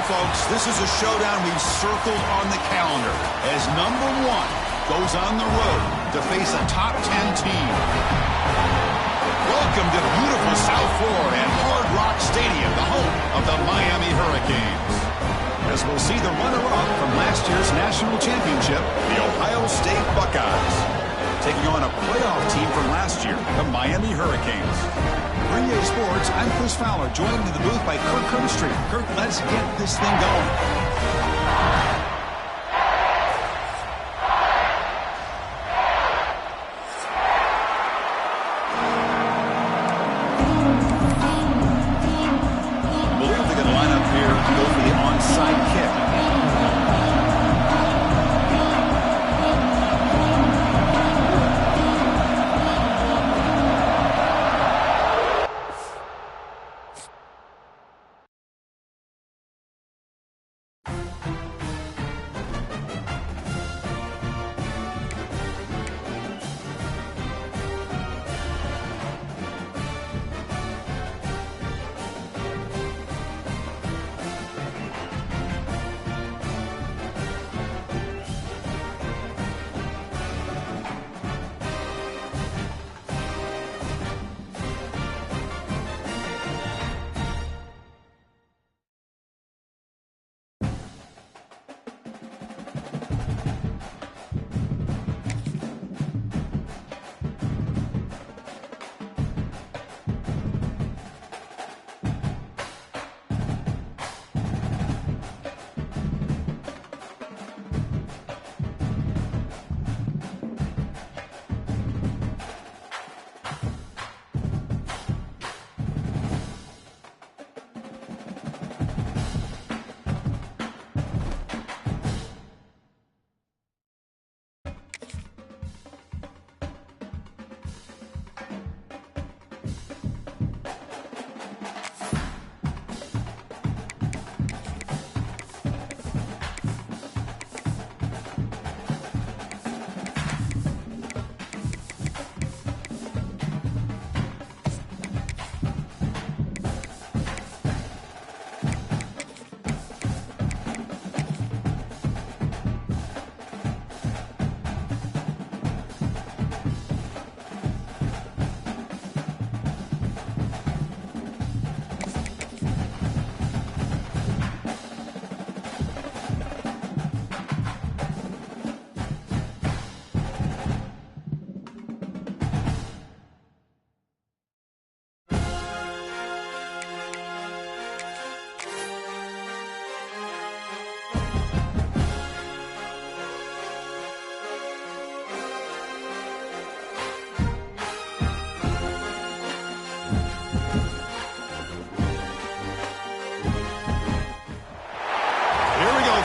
folks. This is a showdown we've circled on the calendar as number 1 goes on the road to face a top 10 team. Welcome to beautiful South Florida and Hard Rock Stadium, the home of the Miami Hurricanes. As we'll see the runner-up from last year's national championship, the Ohio State Buckeyes, taking on a playoff team from last year, the Miami Hurricanes. For EA Sports, I'm Chris Fowler, joined in the booth by Kirk Herbstreit. Kirk, let's get this thing going.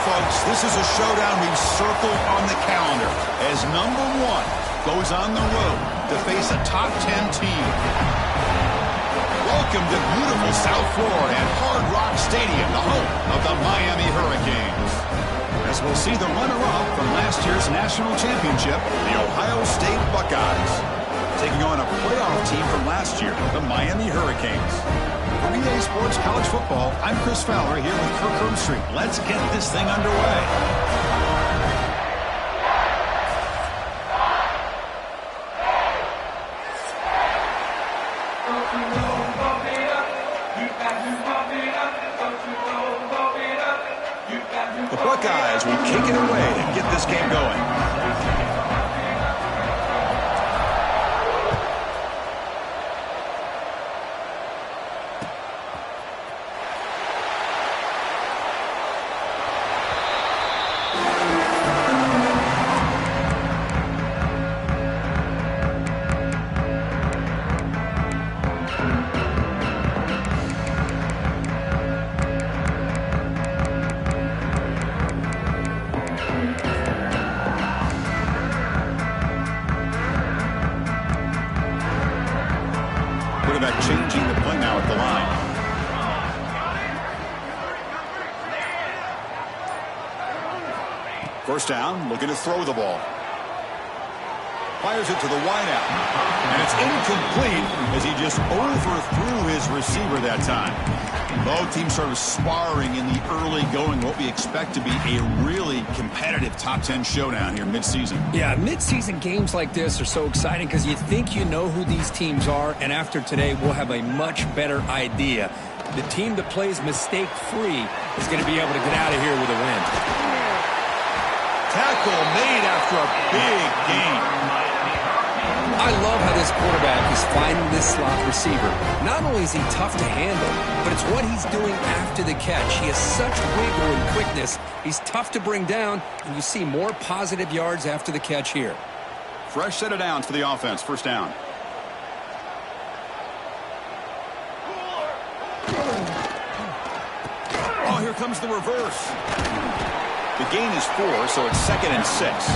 Folks, this is a showdown we've circled on the calendar as number 1 goes on the road to face a top 10 team. Welcome to beautiful South Florida and Hard Rock Stadium, the home of the Miami Hurricanes. As we'll see the runner-up from last year's national championship, the Ohio State Buckeyes, taking on a playoff team from last year, the Miami Hurricanes. For EA Sports College Football, I'm Chris Fowler here with Kirk Herbstreit. Let's get this thing underway. The Buckeyes will kick it away to get this game going. Changing the play now at the line. First down, looking to throw the ball. fires it to the wideout. And it's incomplete as he just overthrew his receiver that time. Both teams sort of sparring in the early going, what we expect to be a really competitive top 10 showdown here mid-season. Yeah, mid-season games like this are so exciting because you think you know who these teams are, and after today we'll have a much better idea. The team that plays mistake-free is going to be able to get out of here with a win. Tackle made after a big gain. I love how this quarterback is finding this slot receiver. Not only is he tough to handle, but it's what he's doing after the catch. He has such wiggle and quickness. He's tough to bring down, and you see more positive yards after the catch here. Fresh set of downs for the offense. First down. Oh, here comes the reverse. The gain is 4, so it's 2nd and 6.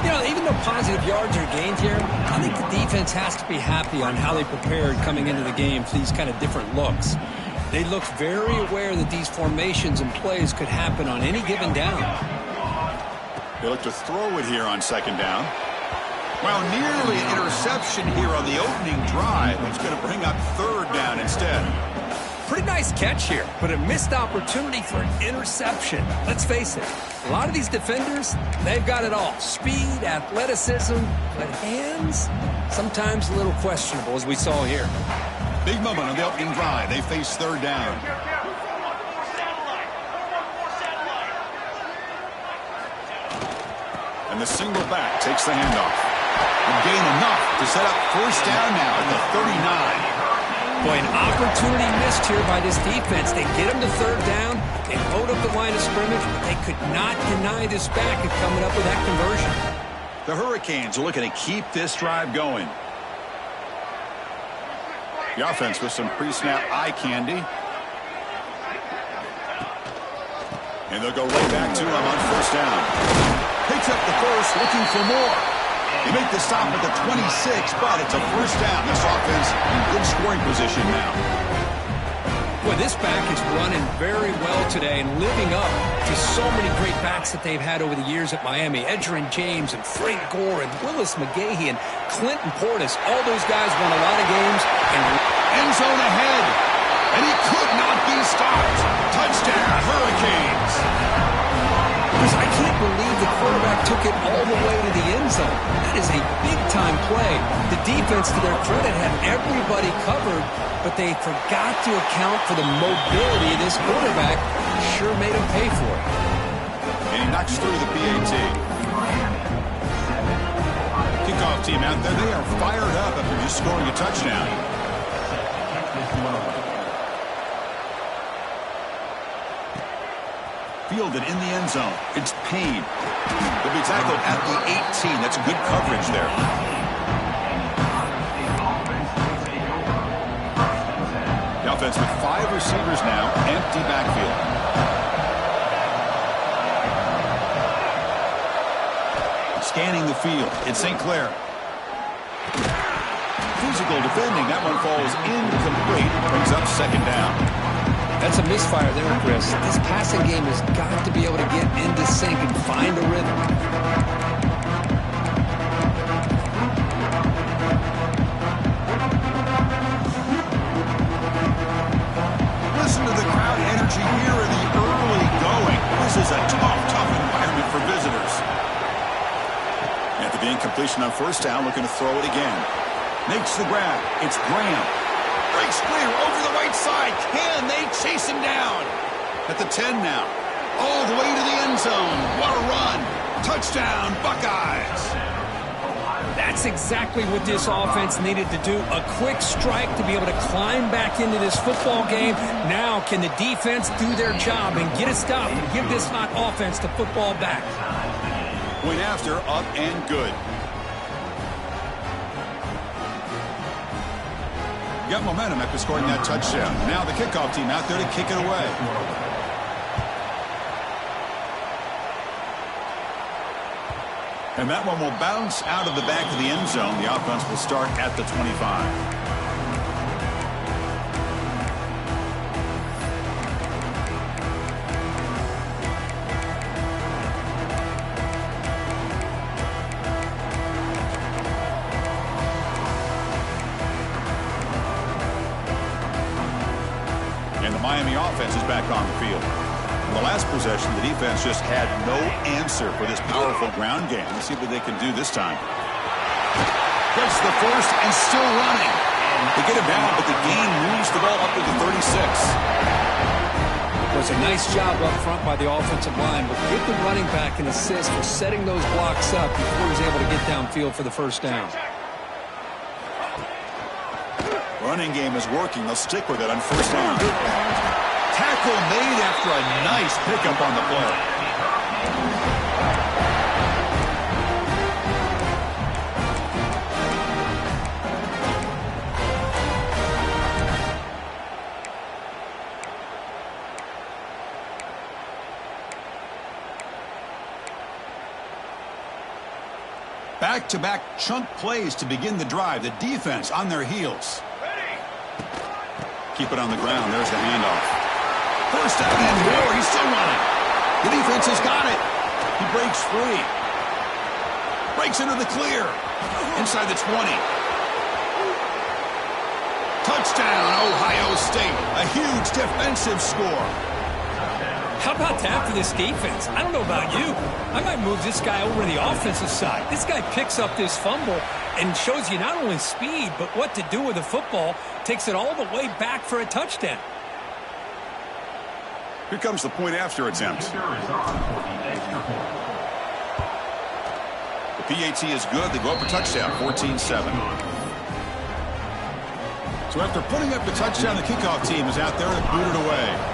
You know, even though positive yards are gained here, I think the defense has to be happy on how they prepared coming into the game for these kind of different looks. They look very aware that these formations and plays could happen on any given down. They look to throw it here on 2nd down. Well, nearly an interception here on the opening drive. It's going to bring up 3rd down instead. Pretty nice catch here, but a missed opportunity for an interception. Let's face it, a lot of these defenders, they've got it all. Speed, athleticism, but hands, sometimes a little questionable, as we saw here. Big moment on the opening drive. They face 3rd down. And the single back takes the handoff. And gain enough to set up 1st down now at the 39. Boy, an opportunity missed here by this defense. They get him to 3rd down. They load up the line of scrimmage. They could not deny this back of coming up with that conversion. The Hurricanes are looking to keep this drive going. The offense with some pre-snap eye candy. And they'll go right back to him on 1st down. Picks up the first, looking for more. They make the stop at the 26, but it's a 1st down. This offense in good scoring position now. Boy, this back is running very well today and living up to so many great backs that they've had over the years at Miami. Edgerrin James and Frank Gore and Willis McGahee and Clinton Portis. All those guys won a lot of games. And end zone ahead. And he could not be stopped. Touchdown, Hurricanes. I can't believe the quarterback took it all the way to the end zone. That is a big-time play. The defense, to their credit, had everybody covered, but they forgot to account for the mobility of this quarterback. Sure made him pay for it. And he knocks through the PAT. Kickoff team out there, they are fired up after just scoring a touchdown. Fielded in the end zone. It's Payne. He'll be tackled at the 18. That's good coverage there. The offense with 5 receivers now. Empty backfield. Scanning the field. It's St. Clair. Physical defending. That one falls incomplete. Brings up 2nd down. That's a misfire there, Chris. This passing game has got to be able to get into sync and find a rhythm. Listen to the crowd energy here in the early going. This is a tough environment for visitors. After the incompletion on 1st down, looking to throw it again. Makes the grab. It's Graham. Breaks clear over the right side. Can they chase him down? At the 10 now. All the way to the end zone. What a run. Touchdown, Buckeyes. That's exactly what this offense needed to do. A quick strike to be able to climb back into this football game. Now can the defense do their job and get a stop and give this hot offense the football back? Point after, up and good. Got momentum after scoring that touchdown. Now the kickoff team out there to kick it away. And that one will bounce out of the back of the end zone. The offense will start at the 25. Miami offense is back on the field. In the last possession, the defense just had no answer for this powerful ground game. Let's see what they can do this time. Gets the first and still running. They get him down, but the gain moves the ball up to the 36. It was a nice job up front by the offensive line, but give the running back an assist for setting those blocks up before he was able to get downfield for the first down. Running game is working. They'll stick with it on first down. Tackle made after a nice pickup on the play. Back-to-back chunk plays to begin the drive. The defense on their heels. Keep it on the ground. There's the handoff. First down and more. He's still running. The defense has got it. He breaks free. Breaks into the clear. Inside the 20. Touchdown, Ohio State. A huge defensive score. How about that for this defense? I don't know about you. I might move this guy over to the offensive side. This guy picks up this fumble and shows you not only speed, but what to do with the football. Takes it all the way back for a touchdown. Here comes the point after attempt. The PAT is good. They go up for touchdown, 14-7. So after putting up the touchdown, the kickoff team is out there to boot it away.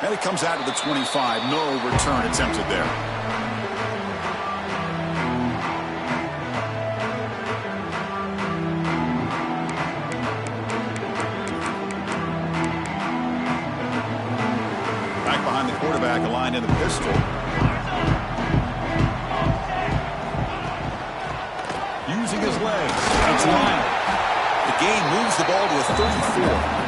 And it comes out to the 25. No return attempted there. Back behind the quarterback, aligned in the pistol. Using his legs. That's line. The gain moves the ball to a 34.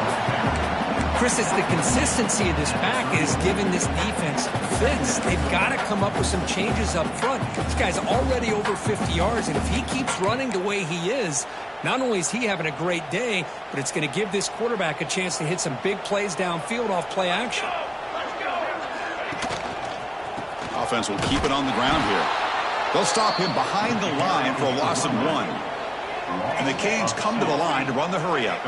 Chris, it's the consistency of this back is giving this defense fits. They've got to come up with some changes up front. This guy's already over 50 yards, and if he keeps running the way he is, not only is he having a great day, but it's going to give this quarterback a chance to hit some big plays downfield off play action. Offense will keep it on the ground here. They'll stop him behind the line for a loss of 1. And the Canes come to the line to run the hurry-up.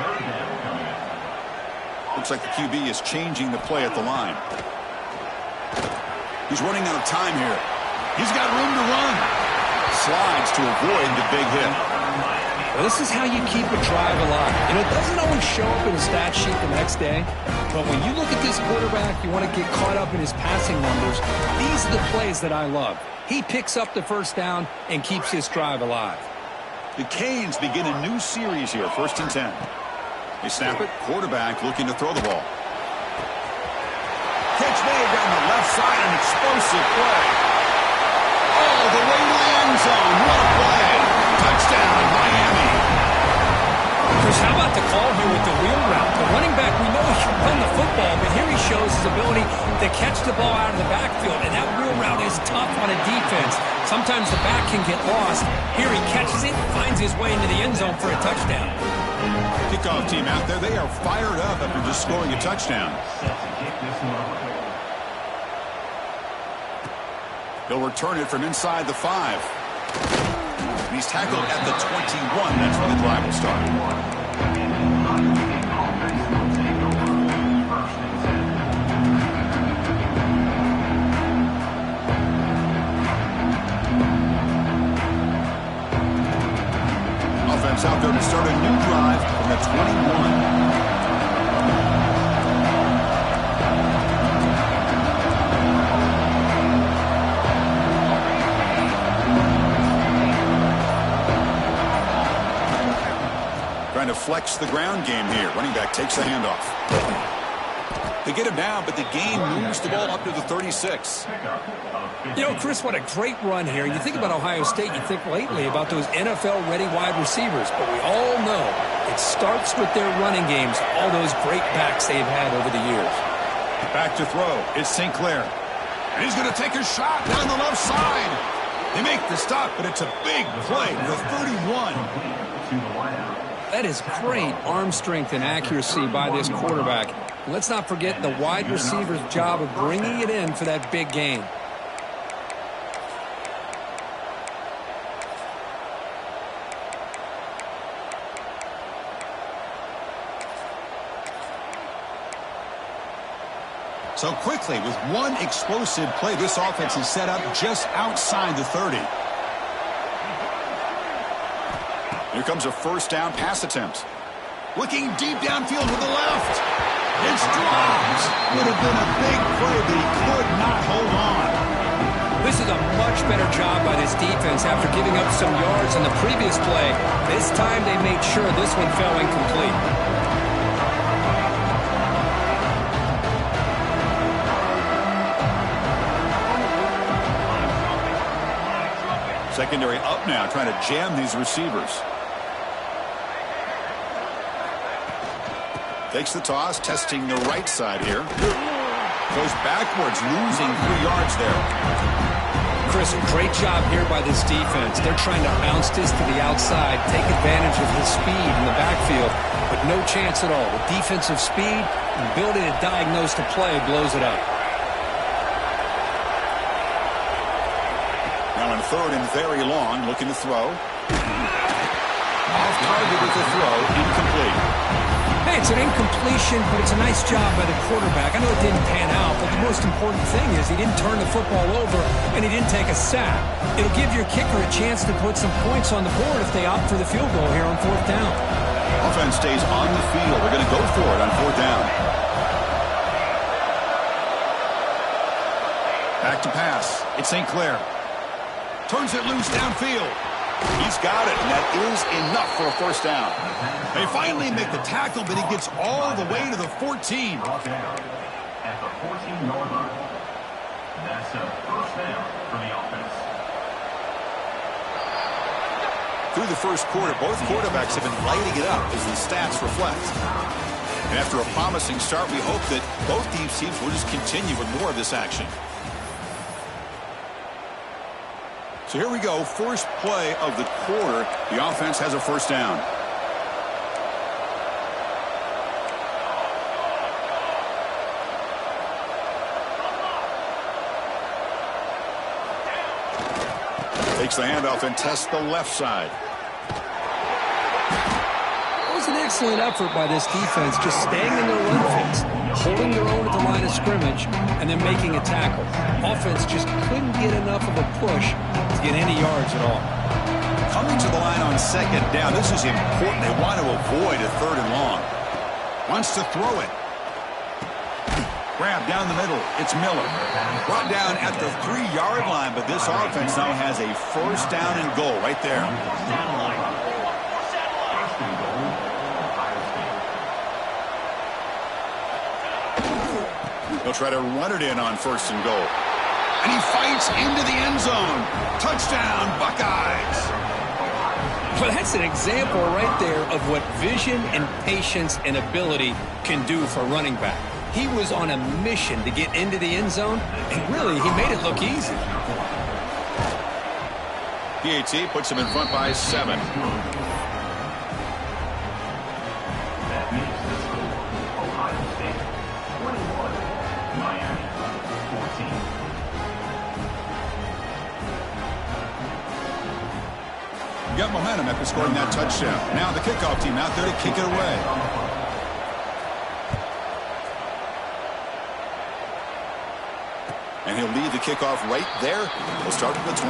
Looks like the QB is changing the play at the line. He's running out of time here. He's got room to run. Slides to avoid the big hit. Well, this is how you keep a drive alive. You know, it doesn't always show up in a stat sheet the next day, but when you look at this quarterback, you want to get caught up in his passing numbers. These are the plays that I love. He picks up the first down and keeps his drive alive. The Canes begin a new series here, 1st and 10. They snap it. Quarterback looking to throw the ball. Catch made down the left side. An explosive play. All the way to the end zone. What a play. Touchdown, Miami. Chris, how about the call here with the wheel route? The running back, we know he can run the football, but here he shows his ability to catch the ball out of the backfield, and that wheel route is tough on a defense. Sometimes the back can get lost. Here he catches it, finds his way into the end zone for a touchdown. Kickoff team out there, they are fired up after just scoring a touchdown. They'll return it from inside the 5. And he's tackled at the 21. That's where the drive will start. Offense out there to start a new drive from the 21. Trying to flex the ground game here. Running back takes the handoff. They get him down, but the gain moves the ball up to the 36. You know, Chris, what a great run here. You think about Ohio State, you think lately about those NFL-ready wide receivers, but we all know it starts with their running games, all those great backs they've had over the years. Back to throw. It's St. Clair. And he's going to take a shot down the left side. They make the stop, but it's a big play for 31. That is great arm strength and accuracy by this quarterback. Let's not forget the wide receiver's job of bringing it in for that big gain. So quickly, with one explosive play, this offense is set up just outside the 30. Here comes a first down pass attempt. Looking deep downfield to the left. It's dropped. Would have been a big play, but he could not hold on. This is a much better job by this defense after giving up some yards on the previous play. This time they made sure this one fell incomplete. Secondary up now, trying to jam these receivers. Takes the toss, testing the right side here. Goes backwards, losing 3 yards there. Chris, great job here by this defense. They're trying to bounce this to the outside, take advantage of his speed in the backfield, but no chance at all. The defensive speed, the ability to diagnose the play blows it up. Now on third and very long, looking to throw. Off target with the throw, incomplete. Hey, it's an incompletion, but it's a nice job by the quarterback. I know it didn't pan out, but the most important thing is he didn't turn the football over and he didn't take a sack. It'll give your kicker a chance to put some points on the board if they opt for the field goal here on 4th down. Offense stays on the field. They're going to go for it on 4th down. Back to pass. It's St. Clair. Turns it loose downfield. He's got it, and that is enough for a first down. They finally make the tackle, but he gets all the way to the 14. At the 14-yard line. That's a first down for the offense. Through the first quarter, both quarterbacks have been lighting it up as the stats reflect. And after a promising start, we hope that both these teams will just continue with more of this action. So here we go, first play of the quarter. The offense has a first down. Takes the handoff and tests the left side. It was an excellent effort by this defense, just staying in their run fence, holding their own at the line of scrimmage, and then making a tackle. Offense just couldn't get enough of a push to get any yards at all. Coming to the line on second down, this is important. They want to avoid a 3rd and long. Wants to throw it. Grab down the middle. It's Miller. Brought down at the 3-yard line, but this offense now has a first down and goal right there. He'll try to run it in on 1st and goal. And he fights into the end zone. Touchdown, Buckeyes. Well, that's an example right there of what vision and patience and ability can do for a running back. He was on a mission to get into the end zone, and really, he made it look easy. PAT puts him in front by 7. That makes the score Ohio State 21, Miami 14. Got momentum after scoring that touchdown. Now the kickoff team out there to kick it away. And he'll lead the kickoff right there. He'll start at the 25.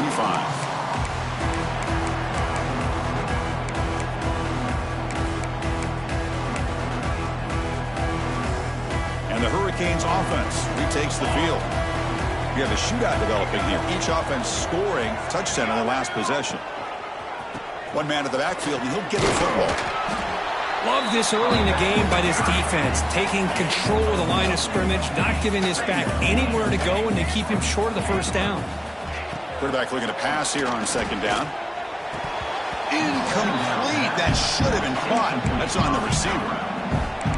And the Hurricanes offense retakes the field. We have a shootout developing here. Each offense scoring a touchdown on the last possession. One man at the backfield, and he'll get the football. Love this early in the game by this defense, taking control of the line of scrimmage, not giving this back anywhere to go, and they keep him short of the first down. Quarterback looking to pass here on 2nd down. Incomplete. That should have been caught. That's on the receiver.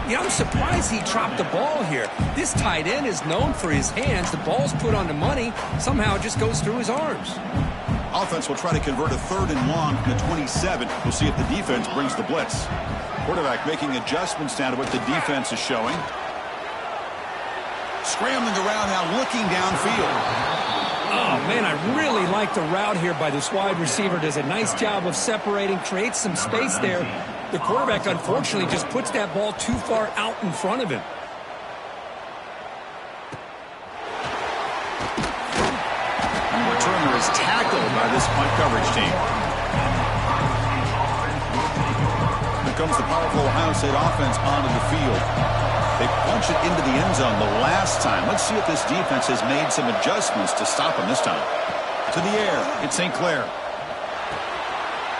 You know, I'm surprised he dropped the ball here. This tight end is known for his hands. The ball's put on the money. Somehow it just goes through his arms. Offense will try to convert a 3rd and long from the 27. We'll see if the defense brings the blitz. Quarterback making adjustments down to what the defense is showing. Scrambling around now, looking downfield. Oh, man, I really like the route here by this wide receiver. Does a nice job of separating, creates some space there. The quarterback, unfortunately, just puts that ball too far out in front of him. Returner is tackled by this punt coverage team. Here comes the powerful Ohio State offense onto the field. They punch it into the end zone the last time. Let's see if this defense has made some adjustments to stop them this time. To the air, it's St. Clair.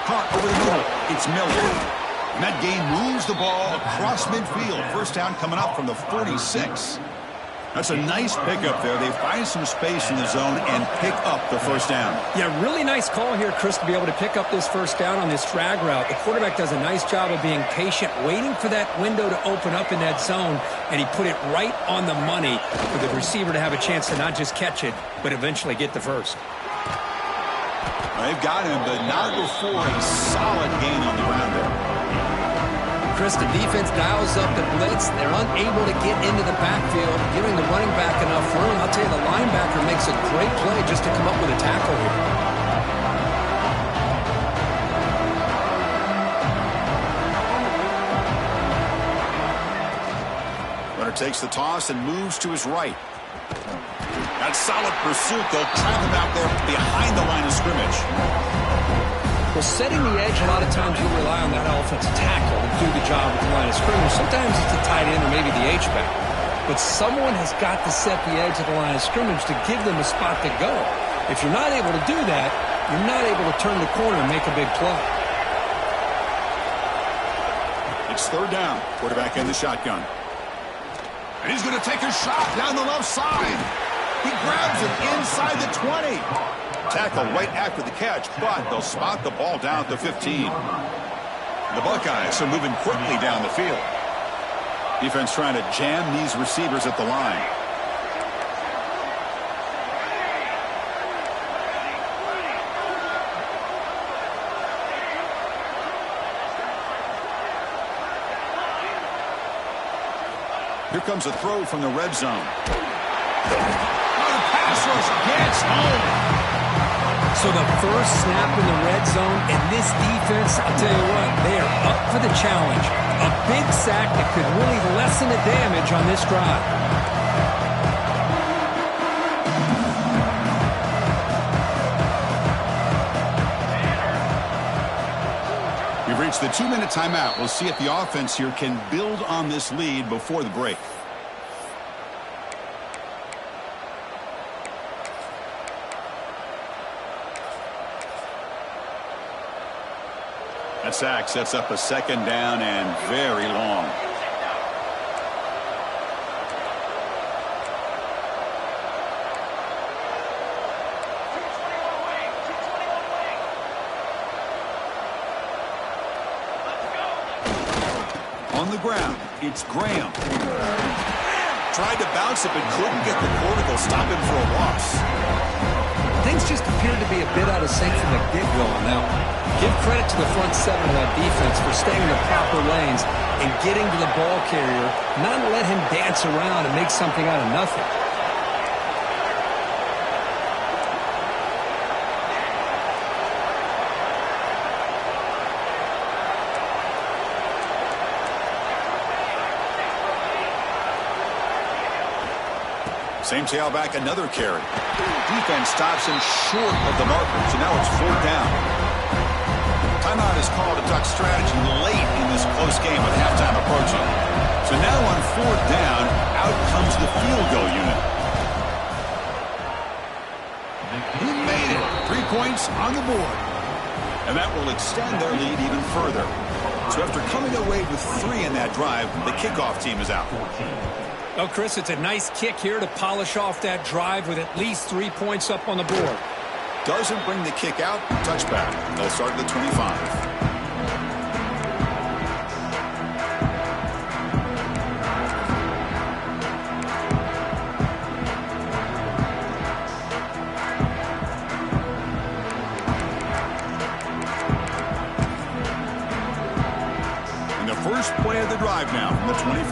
Caught over the middle, it's Miller. And that gain moves the ball across midfield. First down coming up from the 46. That's a nice pickup there. They find some space in the zone and pick up the first down. Yeah, really nice call here, Chris, to be able to pick up this first down on this drag route. The quarterback does a nice job of being patient, waiting for that window to open up in that zone, and he put it right on the money for the receiver to have a chance to not just catch it, but eventually get the first. They've got him, but not before a solid gain on the ground there. Chris, the defense dials up the blitz. They're unable to get into the backfield, giving the running back enough room. I'll tell you, the linebacker makes a great play just to come up with a tackle here. Runner takes the toss and moves to his right. That solid pursuit. They'll trap him out there behind the line of scrimmage. Well, setting the edge, a lot of times you'll rely on that offensive tackle to do the job at the line of scrimmage. Sometimes it's the tight end or maybe the H-back. But someone has got to set the edge of the line of scrimmage to give them a spot to go. If you're not able to do that, you're not able to turn the corner and make a big play. It's 3rd down. Quarterback in the shotgun. And he's going to take a shot down the left side. He grabs it inside the 20. Tackle right after the catch, but they'll spot the ball down at the 15. The Buckeyes are moving quickly down the field. Defense trying to jam these receivers at the line. Here comes a throw from the red zone. Oh, the pass rush gets home. So the first snap in the red zone, and this defense, I'll tell you what, they are up for the challenge. A big sack that could really lessen the damage on this drive. We've reached the 2-minute timeout. We'll see if the offense here can build on this lead before the break. That sack sets up a 2nd down and very long. On the ground, it's Graham. Tried to bounce it, but couldn't get the cortical. Stop him for a loss. Things just appeared to be a bit out of sync from the get-go on that one. Give credit to the front 7 of that defense for staying in the proper lanes and getting to the ball carrier, not let him dance around and make something out of nothing. Same tailback, another carry. Defense stops him short of the markers, and now it's 4th down. Timeout is called to talk strategy late in this close game with halftime approaching. So now on 4th down, out comes the field goal unit. He made it. 3 points on the board. And that will extend their lead even further. So after coming away with 3 in that drive, the kickoff team is out. Well, Chris, it's a nice kick here to polish off that drive with at least 3 points up on the board. Doesn't bring the kick out. Touchback. They'll start at the 25. play of the drive now from the 25.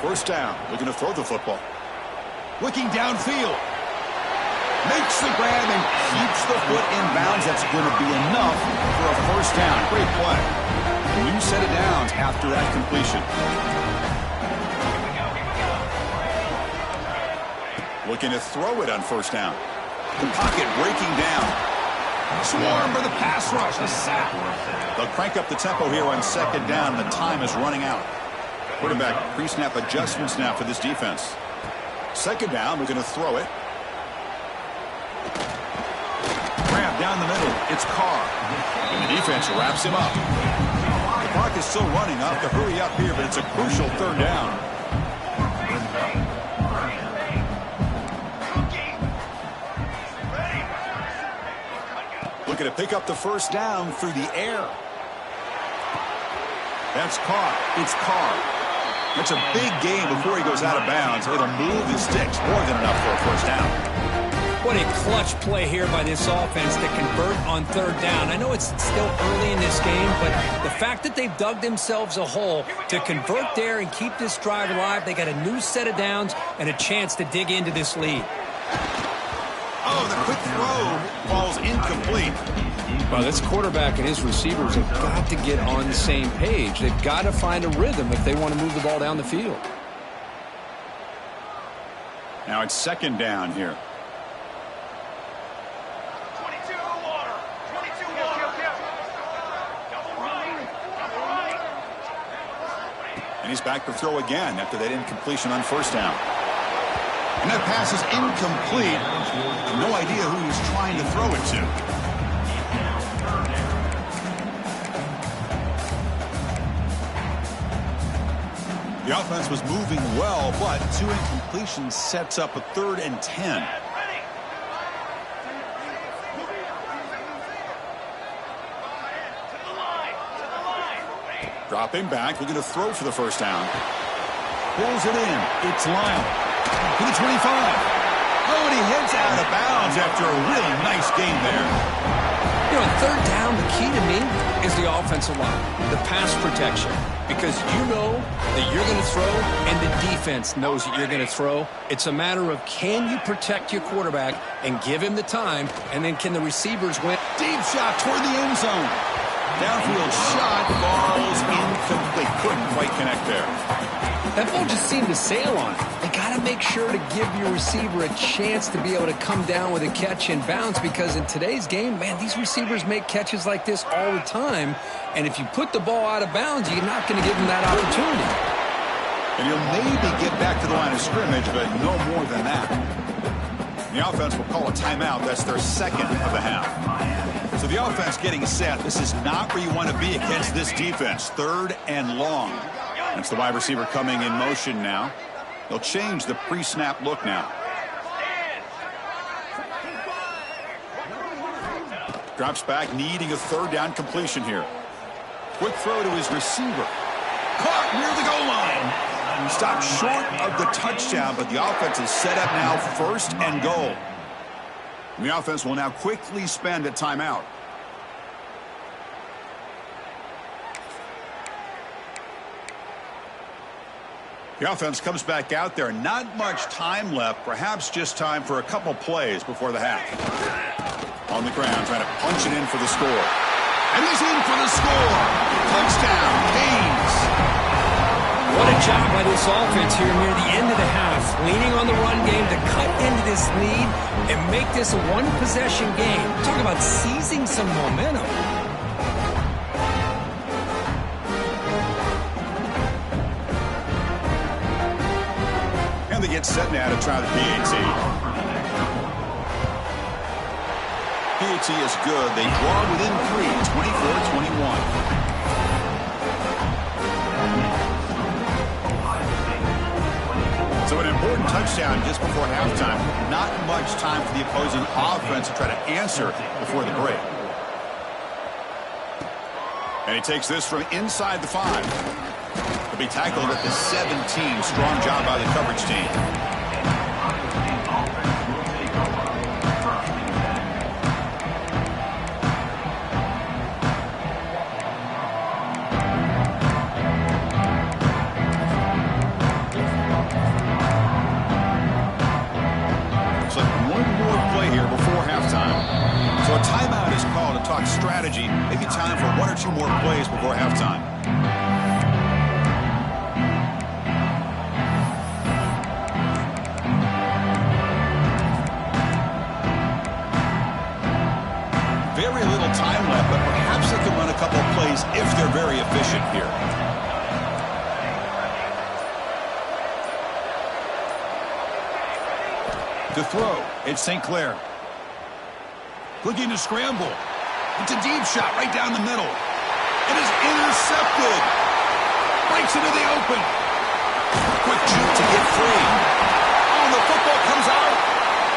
First down, looking to throw the football. Looking downfield. Makes the grab and keeps the foot in bounds. That's going to be enough for a first down. Great play. A new set of downs after that completion. Looking to throw it on first down. The pocket breaking down. Swarm for the pass rush. A sack. They'll crank up the tempo here on second down. The time is running out. Quarterback pre-snap adjustments now for this defense. Second down, we're going to throw it. Grab down the middle. It's Carr. And the defense wraps him up. The clock is still running up to hurry up here, but it's a crucial third down. Looking to pick up the first down through the air. That's Carr. It's Carr. That's a big gain before he goes out of bounds. It'll move the sticks more than enough for a first down. What a clutch play here by this offense to convert on third down. I know it's still early in this game, but the fact that they've dug themselves a hole to convert there and keep this drive alive, they got a new set of downs and a chance to dig into this lead. Oh, the quick throw falls incomplete. Well, this quarterback and his receivers have got to get on the same page. They've got to find a rhythm if they want to move the ball down the field. Now it's second down here. 22 water. 22 water. Double right. And he's back to throw again after that incompletion on first down. And that pass is incomplete. No idea who he's trying to throw it to. The offense was moving well, but two incompletions sets up a 3rd and 10. Dropping back, looking to throw for the first down. Pulls it in. It's Lyle to the 25. Oh, and he heads out of bounds after a really nice game there. You know, third down, the key to me is the offensive line, the pass protection. Because you know that you're going to throw and the defense knows that you're going to throw. It's a matter of can you protect your quarterback and give him the time, and then can the receivers win? Deep shot toward the end zone. Downfield shot falls incomplete. Couldn't quite connect there. That ball just seemed to sail on it. They got to make sure to give your receiver a chance to be able to come down with a catch and bounce, because in today's game, man, these receivers make catches like this all the time. And if you put the ball out of bounds, you're not going to give them that opportunity. And he'll maybe get back to the line of scrimmage, but no more than that. The offense will call a timeout. That's their second of the half. So the offense getting set. This is not where you want to be against this defense. 3rd and long. That's the wide receiver coming in motion now. They'll change the pre-snap look now. Drops back, needing a 3rd down completion here. Quick throw to his receiver. Caught near the goal line. Stopped short of the touchdown, but the offense is set up now 1st and goal. And the offense will now quickly spend a timeout. The offense comes back out there. Not much time left. Perhaps just time for a couple plays before the half. On the ground, trying to punch it in for the score. And he's in for the score. Touchdown, Canes. What a job by this offense here near the end of the half. Leaning on the run game to cut into this lead and make this a one-possession game. Talk about seizing some momentum. They get set now to try the PAT. PAT is good. They draw within 3, 24-21. So an important touchdown just before halftime. Not much time for the opposing offense to try to answer before the break. And he takes this from inside the 5. Be tackled at the 17. Strong job by the coverage team. talk strategy. Maybe time for one or two more plays before halftime. Very little time left, but perhaps they can run a couple of plays if they're very efficient here. To throw, it's St. Clair. Looking to scramble. It's a deep shot right down the middle. It is intercepted. Breaks into the open. Quick juke to get free. Oh, the football comes out.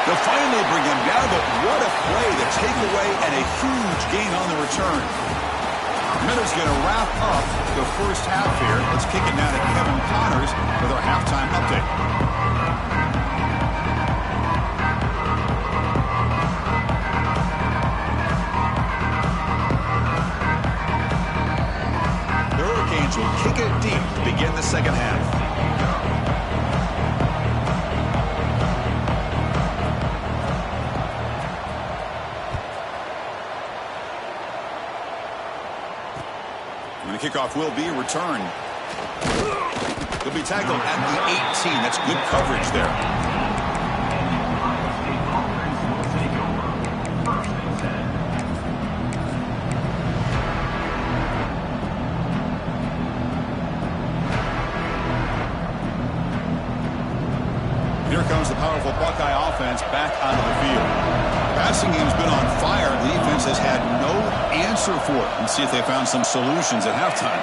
They'll finally bring him down, but what a play, the takeaway, and a huge gain on the return. Miller's going to wrap up the first half here. Let's kick it now to Kevin Connors with our halftime update. Will kick it deep to begin the second half. And the kickoff will be a return. He'll be tackled at the 18. That's good coverage there. Here comes the powerful Buckeye offense back onto the field. Passing game's been on fire. The defense has had no answer for it. Let's see if they found some solutions at halftime.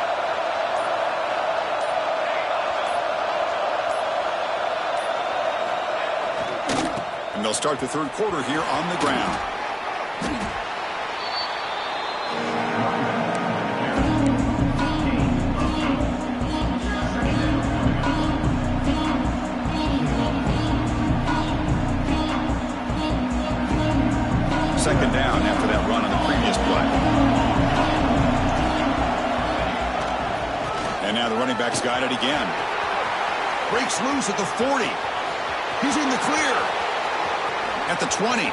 And they'll start the third quarter here on the ground. Second down after that run on the previous play. And now the running back's got it again. Breaks loose at the 40. He's in the clear. At the 20.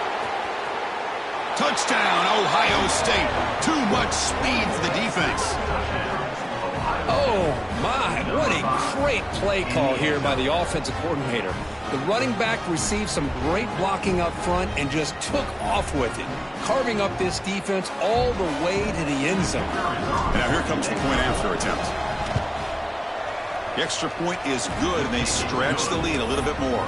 Touchdown, Ohio State. Too much speed for the defense. Oh, my. What a great play call here by the offensive coordinator. The running back received some great blocking up front and just took off with it, carving up this defense all the way to the end zone. And now here comes the point after attempt. The extra point is good, and they stretch the lead a little bit more.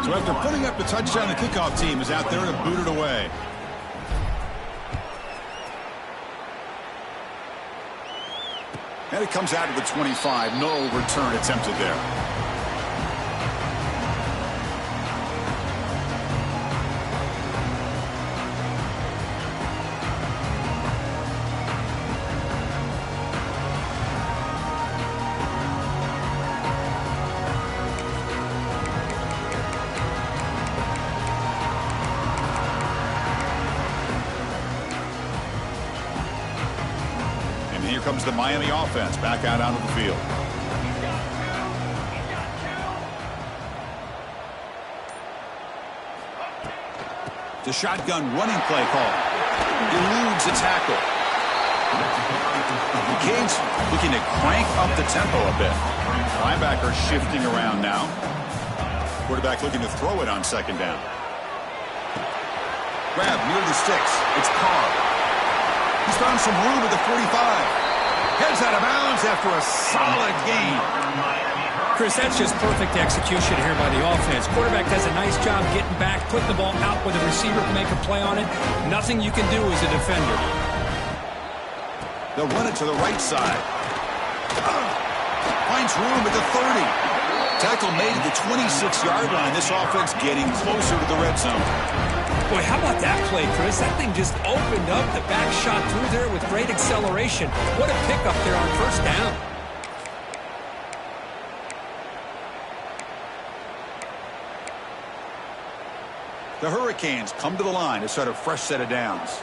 So after putting up the touchdown, the kickoff team is out there to boot it away. And it comes out of the 25. No return attempted there. Here comes the Miami offense back out onto the field. The shotgun running play call. Eludes a tackle. The Canes looking to crank up the tempo a bit. Linebacker shifting around now. Quarterback looking to throw it on second down. Grab near the sticks. It's Carr. He's found some room at the 45. Heads out of bounds after a solid gain. Chris, that's just perfect execution here by the offense. Quarterback does a nice job getting back, putting the ball out where the receiver can make a play on it. Nothing you can do as a defender. They'll run it to the right side. Finds room at the 30. Tackle made at the 26-yard line. This offense getting closer to the red zone. Boy, how about that play, Chris? That thing just opened up. The back shot through there with great acceleration. What a pickup there on first down. The Hurricanes come to the line to start a fresh set of downs.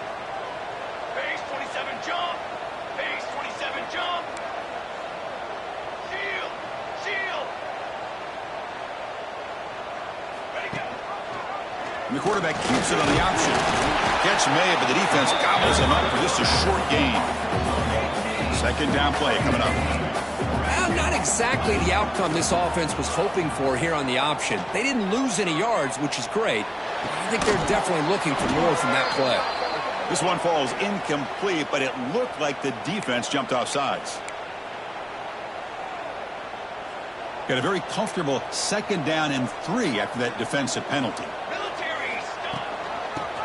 Base 27 jump. Base 27 jump. Shield. Shield. Ready, go. And the quarterback keeps it on the option. Catch made, but the defense gobbles him up for just a short gain. Second down play coming up. Well, not exactly the outcome this offense was hoping for here on the option. They didn't lose any yards, which is great. I think they're definitely looking for more from that play. This one falls incomplete, but it looked like the defense jumped off sides. Got a very comfortable 2nd down and 3 after that defensive penalty.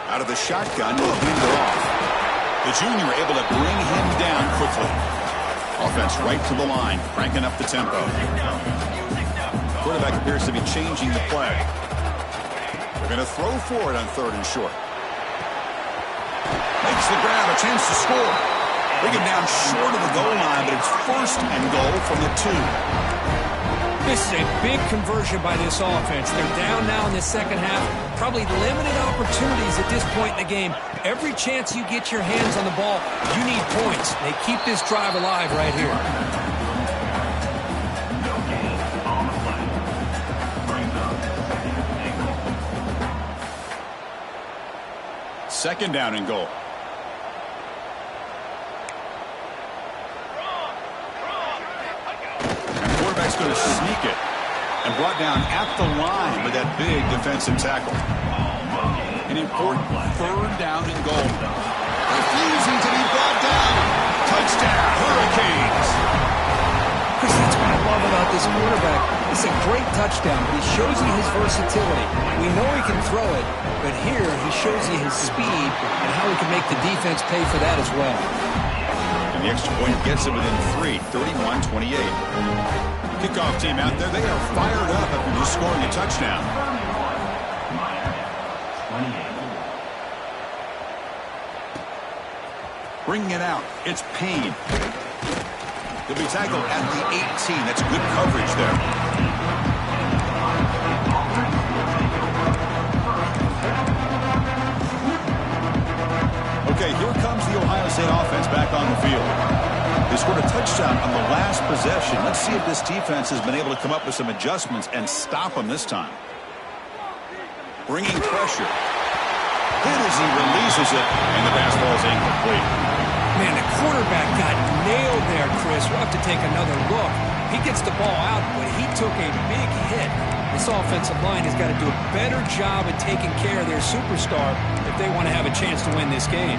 Out of the shotgun, he'll hand it off. The junior able to bring him down quickly. Offense right to the line, cranking up the tempo. Quarterback appears to be changing the play. They're going to throw for it on 3rd and short. Makes the grab, a chance to score. Bring him down short of the goal line, but it's 1st and goal from the 2. This is a big conversion by this offense. They're down now in the second half. Probably limited opportunities at this point in the game. Every chance you get your hands on the ball, you need points. They keep this drive alive right here. Second down and goal. Quarterback's going to sneak it and brought down at the line with that big defensive tackle. An important 3rd down and goal. Refusing to be brought down. Touchdown, Hurricanes. Chris, that's what I love about this quarterback. It's a great touchdown, but he shows you his versatility. We know he can throw it, but here he shows you his speed and how he can make the defense pay for that as well. And the extra point gets it within 3, 31-28. Kickoff team out there, they are fired up after just scoring a touchdown. Bringing it out, it's Payne. He'll be tackled at the 18. That's good coverage there. Okay, here comes the Ohio State offense back on the field. They scored a touchdown on the last possession. Let's see if this defense has been able to come up with some adjustments and stop them this time. Bringing pressure. Good as he releases it, and the pass ball is incomplete. Man, the quarterback got nailed there, Chris. We'll have to take another look. He gets the ball out, but he took a big hit. This offensive line has got to do a better job at taking care of their superstar if they want to have a chance to win this game.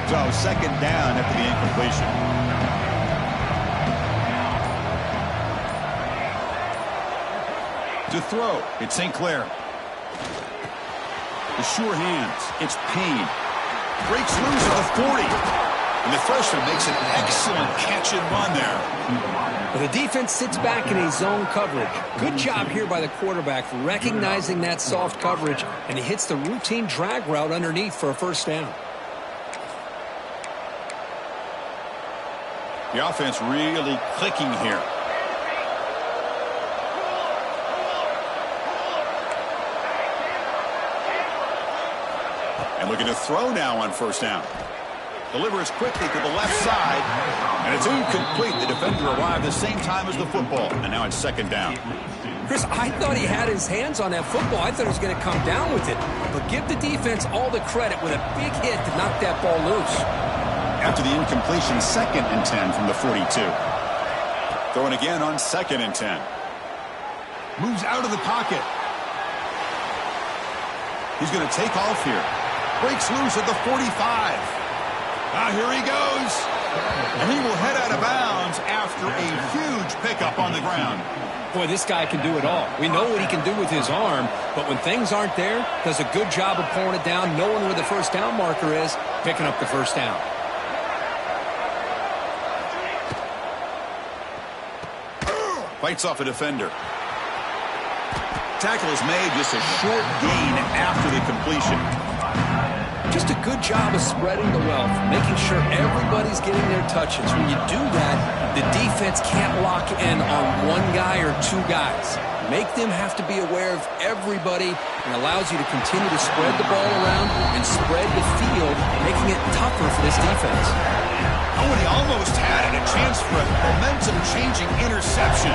So, 2nd down after the incompletion. To throw, it's St. Clair. The sure hands, it's Payne. Breaks loose at the 40. And the freshman makes an excellent catch and run there. Well, the defense sits back in a zone coverage. Good job here by the quarterback recognizing that soft coverage, and he hits the routine drag route underneath for a 1st down. The offense really clicking here. And looking to throw now on 1st down. Delivers quickly to the left side, and it's incomplete. The defender arrived the same time as the football, and now it's 2nd down. Chris, I thought he had his hands on that football. I thought he was going to come down with it. But give the defense all the credit with a big hit to knock that ball loose. After the incompletion, 2nd and 10 from the 42. Throwing again on 2nd and 10. Moves out of the pocket. He's going to take off here. Breaks loose at the 45. Here he goes. And he will head out of bounds after a huge pickup on the ground. Boy, this guy can do it all. We know what he can do with his arm, but when things aren't there, does a good job of pulling it down, knowing where the 1st down marker is, picking up the 1st down. Fights off a defender. Tackle is made, just a short gain after the completion. Just a good job of spreading the wealth, making sure everybody's getting their touches. When you do that, the defense can't lock in on one guy or two guys. Make them have to be aware of everybody and allows you to continue to spread the ball around and spread the field, making it tougher for this defense. Oh, and he almost had it. A chance for a momentum-changing interception.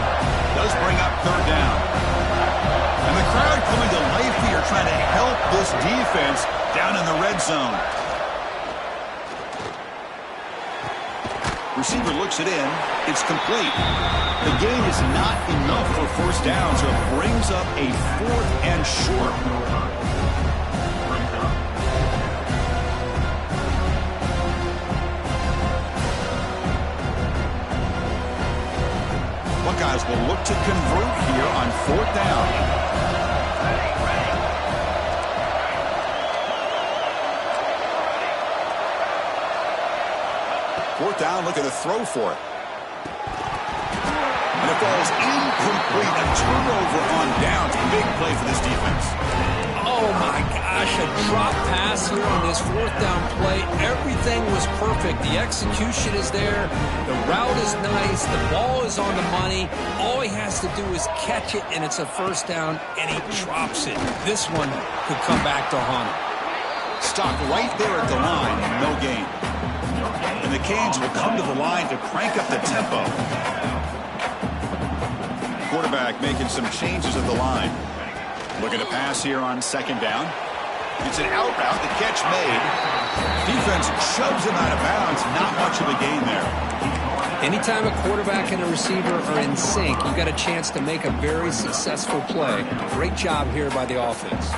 Does bring up third down. And the crowd coming to life here, trying to help this defense down in the red zone. Receiver looks it in. It's complete. The gain is not enough for first down, so it brings up a 4th and short. Buckeyes will look to convert here on 4th down. Fourth down, look at the throw for it. And it falls incomplete. A turnover on downs. Big play for this defense. Oh, my gosh, a drop pass here on this 4th down play. Everything was perfect. The execution is there. The route is nice. The ball is on the money. All he has to do is catch it, and it's a first down, and he drops it. This one could come back to haunt him. Stopped right there at the line, and no gain. And the Canes will come to the line to crank up the tempo. Quarterback making some changes at the line. Looking to pass here on 2nd down. It's an out route. The catch made. Defense shoves him out of bounds. Not much of a gain there. Anytime a quarterback and a receiver are in sync, you got a chance to make a very successful play. Great job here by the offense.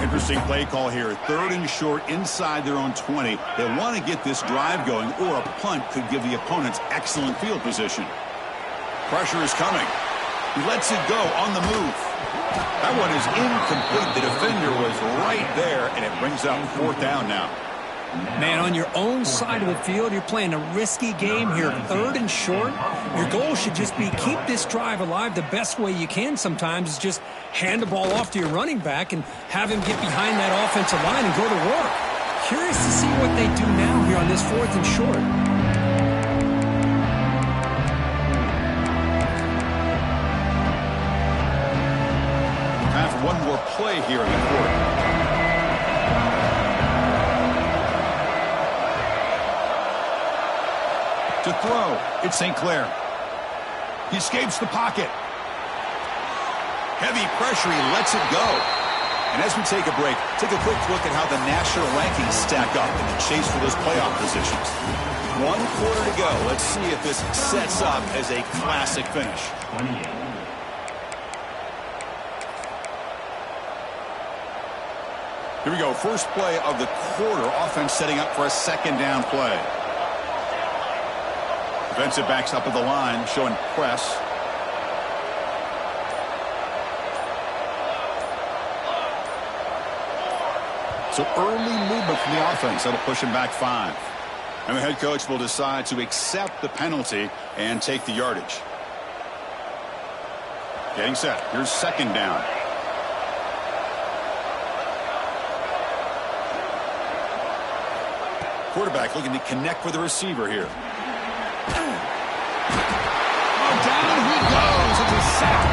Interesting play call here. 3rd and short inside their own 20. They want to get this drive going, or a punt could give the opponents excellent field position. Pressure is coming. He lets it go on the move. That one is incomplete. The defender was right there, and it brings up 4th down now. Man, on your own side of the field, you're playing a risky game here. 3rd and short. Your goal should just be keep this drive alive. The best way you can sometimes is just hand the ball off to your running back and have him get behind that offensive line and go to work. Curious to see what they do now here on this 4th and short. Time for one more play here in the quarter. To throw, it's St. Clair. He escapes the pocket. Heavy pressure, he lets it go. And as we take a break, take a quick look at how the national rankings stack up in the chase for those playoff positions. 1 quarter to go. Let's see if this sets up as a classic finish. Here we go. First play of the quarter. Offense setting up for a 2nd down play. Defensive backs up at the line, showing press. So early movement from the offense. That'll push him back 5. And the head coach will decide to accept the penalty and take the yardage. Getting set. Here's 2nd down. Quarterback looking to connect with the receiver here. Down he goes. It's a sack.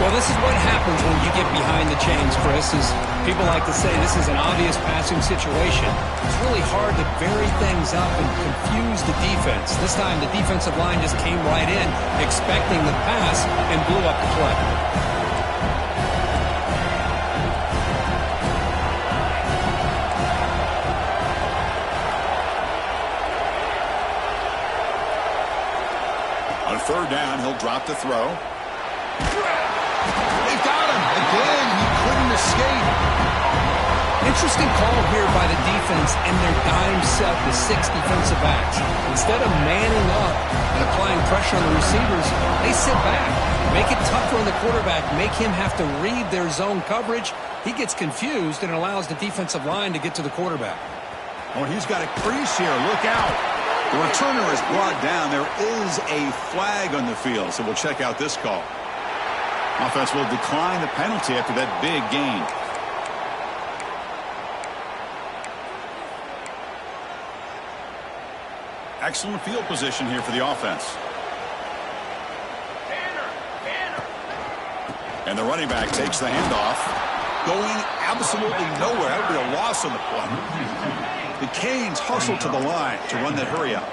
Well, this is what happens when you get behind the chains, Chris. Is people like to say this is an obvious passing situation. It's really hard to vary things up and confuse the defense. This time the defensive line just came right in, expecting the pass, and blew up the play. On 3rd down, he'll drop the throw. They've got him. Again, he couldn't escape. Interesting call here by the defense in their dime set with 6 defensive backs. Instead of manning up and applying pressure on the receivers, they sit back. Make it tougher on the quarterback. Make him have to read their zone coverage. He gets confused and allows the defensive line to get to the quarterback. Oh, and he's got a crease here. Look out. The returner is brought down. There is a flag on the field, so we'll check out this call. Offense will decline the penalty after that big gain. Excellent field position here for the offense. And the running back takes the handoff. Going absolutely nowhere. That would be a loss on the play. The Canes hustle to the line to run that hurry up.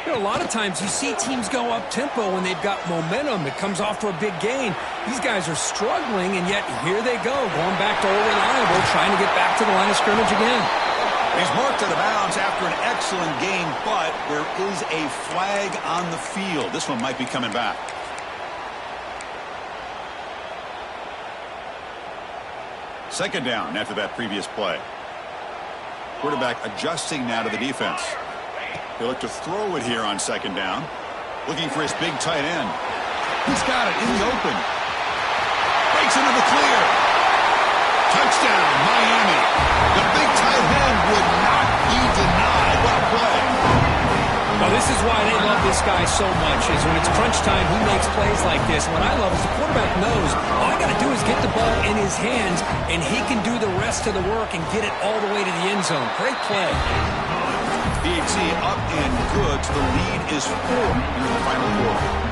You know, a lot of times you see teams go up-tempo when they've got momentum. It comes off for a big gain. These guys are struggling, and yet here they go, going back to old reliable, trying to get back to the line of scrimmage again. He's marked out of bounds after an excellent game, but there is a flag on the field. This one might be coming back. Second down after that previous play. Quarterback adjusting now to the defense. He'll look to throw it here on second down. Looking for his big tight end. He's got it in the open. Breaks into the clear. Touchdown, Miami. The big tight end would not be denied. What a play. Now, this is why they love this guy so much, is when it's crunch time, he makes plays like this. What I love is the quarterback knows all I got to do is get the ball in his hands, and he can do the rest of the work and get it all the way to the end zone. Great play. DHC up and good. The lead is 4 in the final quarter.